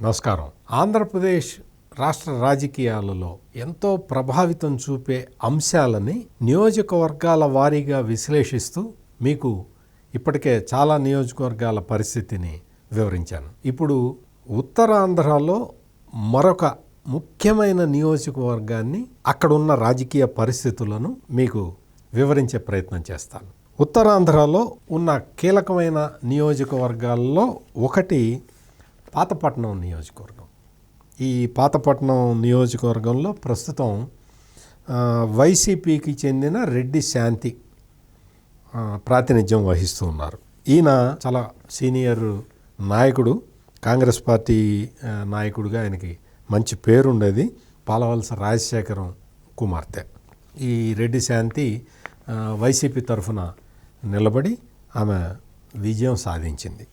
నమస్కారం. ఆంధ్రప్రదేశ్ రాష్ట్ర రాజకీయాలలో ఎంతో ప్రభావితం చూపే అంశాలని నియోజకవర్గాల వారీగా విశ్లేషిస్తూ మీకు ఇప్పటికే చాలా నియోజకవర్గాల పరిస్థితిని వివరించాను. ఇప్పుడు ఉత్తరాంధ్రలో మరొక ముఖ్యమైన నియోజకవర్గాన్ని, అక్కడున్న రాజకీయ పరిస్థితులను మీకు వివరించే ప్రయత్నం చేస్తాను. ఉత్తరాంధ్రలో ఉన్న కీలకమైన నియోజకవర్గాల్లో ఒకటి పాతపట్నం నియోజకవర్గం. ఈ పాతపట్నం నియోజకవర్గంలో ప్రస్తుతం వైసీపీకి చెందిన రెడ్డి శాంతి ప్రాతినిధ్యం వహిస్తూ ఉన్నారు. ఈయన చాలా సీనియర్ నాయకుడు, కాంగ్రెస్ పార్టీ నాయకుడిగా ఆయనకి మంచి పేరుండేది. పాలవలస రాజశేఖరం కుమార్తె ఈ రెడ్డి శాంతి వైసీపీ తరఫున నిలబడి ఆమె విజయం సాధించింది.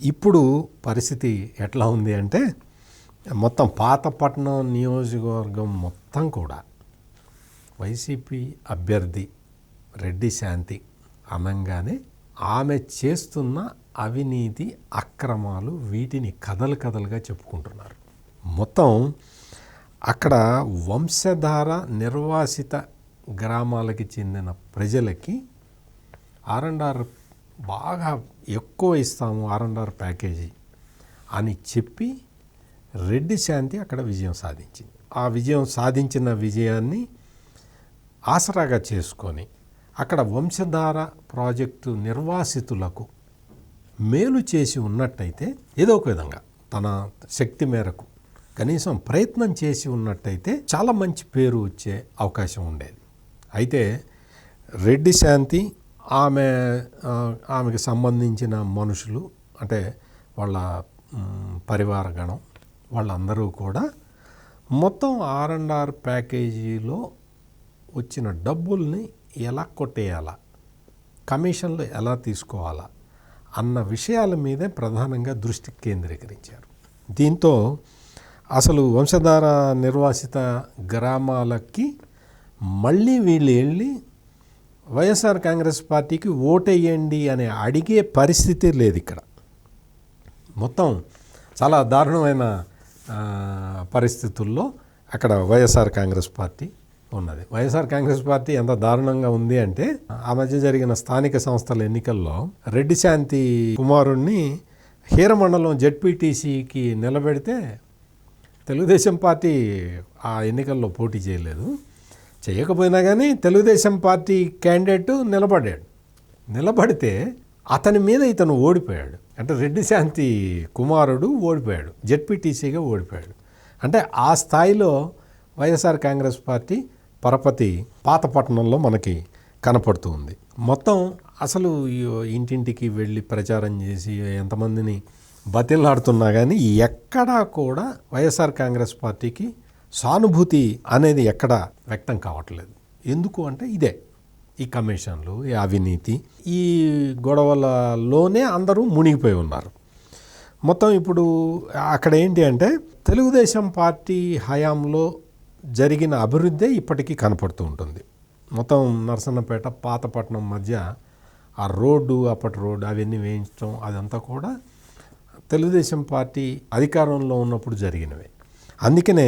ఇప్పుడు పరిస్థితి ఎట్లా ఉంది అంటే, మొత్తం పాతపట్నం నియోజకవర్గం మొత్తం కూడా వైసీపీ అభ్యర్థి రెడ్డి శాంతి అనంగానే ఆమె చేస్తున్న అవినీతి అక్రమాలు వీటిని కథలుగా చెప్పుకుంటున్నారు. మొత్తం అక్కడ వంశధార నిర్వాసిత గ్రామాలకి చెందిన ప్రజలకి R&R బాగా ఎక్కువ ఇస్తాము, R&R ప్యాకేజీ అని చెప్పి రెడ్డి శాంతి అక్కడ విజయం సాధించింది. ఆ విజయం సాధించిన విజయాన్ని ఆసరాగా చేసుకొని అక్కడ వంశధార ప్రాజెక్టు నిర్వాసితులకు మేలు చేసి ఉన్నట్టయితే, ఏదో ఒక విధంగా తన శక్తి మేరకు కనీసం ప్రయత్నం చేసి ఉన్నట్టయితే చాలా మంచి పేరు వచ్చే అవకాశం ఉండేది. అయితే రెడ్డి శాంతి ఆమెకి సంబంధించిన మనుషులు, అంటే వాళ్ళ పరివార గణం, వాళ్ళందరూ కూడా మొత్తం R&R ప్యాకేజీలో వచ్చిన డబ్బుల్ని ఎలా కొట్టేయాలా, కమిషన్లు ఎలా తీసుకోవాలా అన్న విషయాల మీదే ప్రధానంగా దృష్టి కేంద్రీకరించారు. దీంతో అసలు వంశధార నిర్వాసిత గ్రామాలకి మళ్ళీ వీళ్ళు వెళ్ళి వైఎస్ఆర్ కాంగ్రెస్ పార్టీకి ఓటేయండి అని అడిగే పరిస్థితి లేదు. ఇక్కడ మొత్తం చాలా దారుణమైన పరిస్థితుల్లో అక్కడ వైఎస్ఆర్ కాంగ్రెస్ పార్టీ ఉన్నది. వైఎస్ఆర్ కాంగ్రెస్ పార్టీ ఎంత దారుణంగా ఉంది అంటే, ఆ మధ్య జరిగిన స్థానిక సంస్థల ఎన్నికల్లో రెడ్డి శాంతి కుమారుణ్ణి హీరమండలం జెడ్పీటీసీకి నిలబెడితే తెలుగుదేశం పార్టీ ఆ ఎన్నికల్లో పోటీ చేయకపోయినా కానీ తెలుగుదేశం పార్టీ క్యాండిడేట్ నిలబడితే అతని మీద ఇతను ఓడిపోయాడు. అంటే రెడ్డి శాంతి కుమారుడు ఓడిపోయాడు, జెడ్పీటీసీగా ఓడిపోయాడు. అంటే ఆ స్థాయిలో వైఎస్ఆర్ కాంగ్రెస్ పార్టీ పరపతి పాతపట్నంలో మనకి కనపడుతూ ఉంది. మొత్తం అసలు ఇంటింటికి వెళ్ళి ప్రచారం చేసి ఎంతమందిని బతిలాడుతున్నా కానీ ఎక్కడా కూడా వైఎస్ఆర్ కాంగ్రెస్ పార్టీకి సానుభూతి అనేది ఎక్కడా వ్యక్తం కావట్లేదు. ఎందుకు అంటే ఇదే ఈ కమిషన్లు, ఈ అవినీతి, ఈ గొడవలలోనే అందరూ మునిగిపోయి ఉన్నారు. మొత్తం ఇప్పుడు అక్కడ ఏంటి అంటే, తెలుగుదేశం పార్టీ హయాంలో జరిగిన అభివృద్ధి ఇప్పటికీ కనపడుతూ ఉంటుంది. మొత్తం నరసన్నపేట పాతపట్నం మధ్య ఆ రోడ్డు, అప్పటి రోడ్డు అవన్నీ వేయించడం అదంతా కూడా తెలుగుదేశం పార్టీ అధికారంలో ఉన్నప్పుడు జరిగినవే. అందుకనే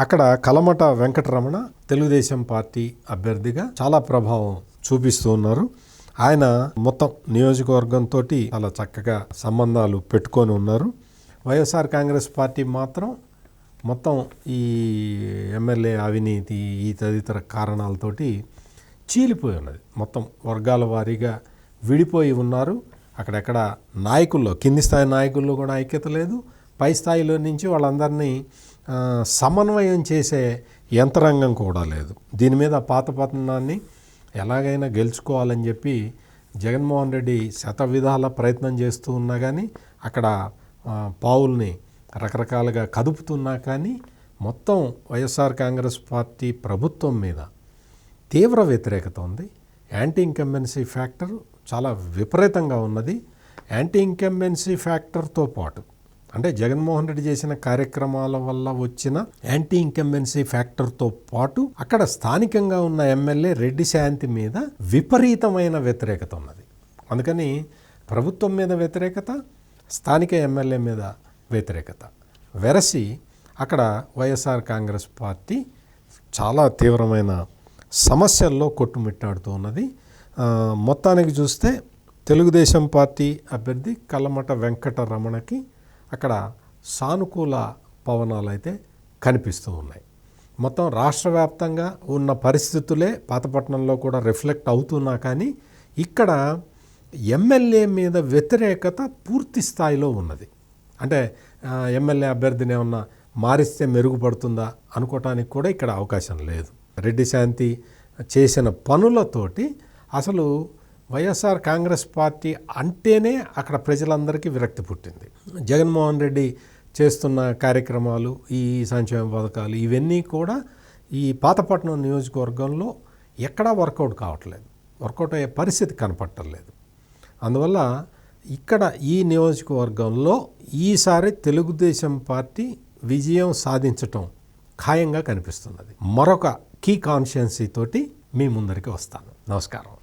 అక్కడ కలమట వెంకటరమణ తెలుగుదేశం పార్టీ అభ్యర్థిగా చాలా ప్రభావం చూపిస్తూ ఉన్నారు. ఆయన మొత్తం నియోజకవర్గంతో చాలా చక్కగా సంబంధాలు పెట్టుకొని ఉన్నారు. వైఎస్ఆర్ కాంగ్రెస్ పార్టీ మాత్రం మొత్తం ఈ ఎమ్మెల్యే అవినీతి, ఈ తదితర కారణాలతోటి చీలిపోయి ఉన్నది. మొత్తం వర్గాల వారీగా విడిపోయి ఉన్నారు. అక్కడెక్కడ నాయకుల్లో, కింది స్థాయి నాయకుల్లో కూడా ఐక్యత లేదు. పై స్థాయిలో నుంచి వాళ్ళందరినీ సమన్వయం చేసే యంత్రాంగం కూడా లేదు. దీని మీద పాతపట్నాన్ని ఎలాగైనా గెలుచుకోవాలని చెప్పి జగన్మోహన్ రెడ్డి శతవిధాల ప్రయత్నం చేస్తూ ఉన్నా కానీ, అక్కడ పావుల్ని రకరకాలుగా కదుపుతున్నా కానీ మొత్తం వైఎస్ఆర్ కాంగ్రెస్ పార్టీ ప్రభుత్వం మీద తీవ్ర వ్యతిరేకత ఉంది. యాంటీ ఇంకంబెన్సీ ఫ్యాక్టర్ చాలా విపరీతంగా ఉన్నది. యాంటీ ఇంకంబెన్సీ ఫ్యాక్టర్తో పాటు, అంటే జగన్మోహన్ రెడ్డి చేసిన కార్యక్రమాల వల్ల వచ్చిన యాంటీ ఇంకంబెన్సీ ఫ్యాక్టర్తో పాటు అక్కడ స్థానికంగా ఉన్న ఎమ్మెల్యే రెడ్డి శాంతి మీద విపరీతమైన వ్యతిరేకత ఉన్నది. అందుకని ప్రభుత్వం మీద వ్యతిరేకత, స్థానిక ఎమ్మెల్యే మీద వ్యతిరేకత. వెరసి అక్కడ వైఎస్ఆర్ కాంగ్రెస్ పార్టీ చాలా తీవ్రమైన సమస్యల్లో కొట్టుమిట్టాడుతూ ఉన్నది. మొత్తానికి చూస్తే తెలుగుదేశం పార్టీ అభ్యర్థి కల్లమట వెంకటరమణకి అక్కడ సానుకూల పవనాలు అయితే కనిపిస్తూ ఉన్నాయి. మొత్తం రాష్ట్ర వ్యాప్తంగా ఉన్న పరిస్థితులే పాతపట్నంలో కూడా రిఫ్లెక్ట్ అవుతున్నా కానీ ఇక్కడ ఎమ్మెల్యే మీద వ్యతిరేకత పూర్తి స్థాయిలో ఉన్నది. అంటే ఎమ్మెల్యే అభ్యర్థిని ఏమన్నా మారిస్తే మెరుగుపడుతుందా అనుకోవటానికి కూడా ఇక్కడ అవకాశం లేదు. రెడ్డి శాంతి చేసిన పనులతోటి అసలు వైఎస్ఆర్ కాంగ్రెస్ పార్టీ అంటేనే అక్కడ ప్రజలందరికీ విరక్తి పుట్టింది. జగన్మోహన్ రెడ్డి చేస్తున్న కార్యక్రమాలు, ఈ సంక్షేమ పథకాలు ఇవన్నీ కూడా ఈ పాతపట్నం నియోజకవర్గంలో ఎక్కడా వర్కౌట్ కావట్లేదు, వర్కౌట్ అయ్యే పరిస్థితి కనపట్టలేదు. అందువల్ల ఇక్కడ ఈ నియోజకవర్గంలో ఈసారి తెలుగుదేశం పార్టీ విజయం సాధించటం ఖాయంగా కనిపిస్తున్నది. మరొక కీ కాన్స్టిట్యుయెన్సీ తోటి మీ ముందరికి వస్తాను. నమస్కారం.